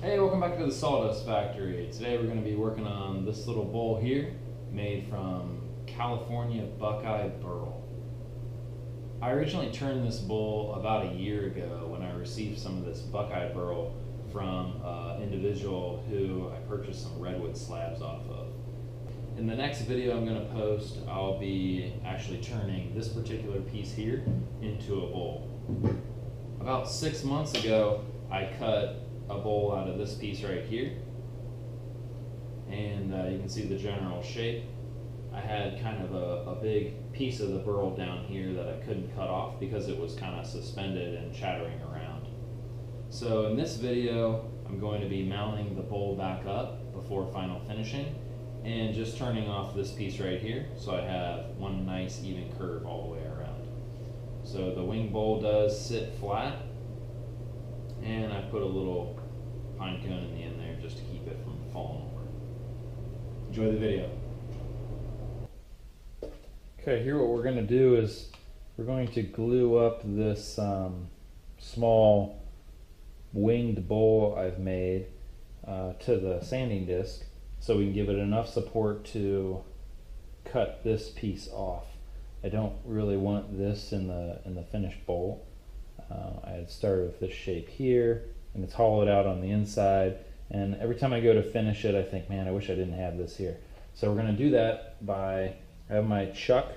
Hey, welcome back to the Sawdust Factory. Today we're going to be working on this little bowl here, made from California Buckeye Burl. I originally turned this bowl about a year ago when I received some of this Buckeye Burl from an individual who I purchased some redwood slabs off of. In the next video I'm going to post, I'll be actually turning this particular piece here into a bowl. About 6 months ago, I cut a bowl out of this piece right here, and you can see the general shape. I had kind of a big piece of the burl down here that I couldn't cut off because it was kind of suspended and chattering around. So in this video I'm going to be mounting the bowl back up before final finishing and just turning off this piece right here so I have one nice even curve all the way around. So the wing bowl does sit flat, and I put a little pine cone in the end there just to keep it from falling over. Enjoy the video. Okay, here what we're going to do is we're going to glue up this small winged bowl I've made to the sanding disc so we can give it enough support to cut this piece off. I don't really want this in the finished bowl. I had started with this shape here, and it's hollowed out on the inside, and every time I go to finish it I think, man, I wish I didn't have this here. So we're going to do that by, I have my chuck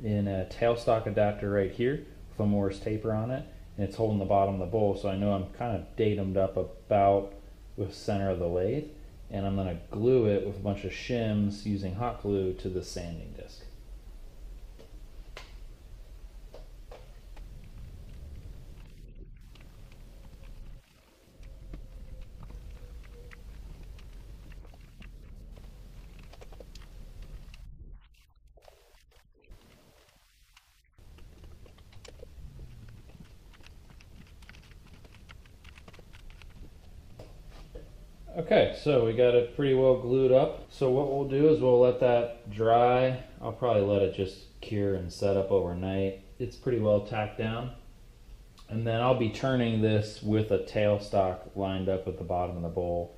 in a tailstock adapter right here with a Morse taper on it, and it's holding the bottom of the bowl, so I know I'm kind of datumed up about with the center of the lathe, and I'm going to glue it with a bunch of shims using hot glue to the sanding disc. Okay, so we got it pretty well glued up. So what we'll do is we'll let that dry. I'll probably let it just cure and set up overnight. It's pretty well tacked down. And then I'll be turning this with a tailstock lined up with the bottom of the bowl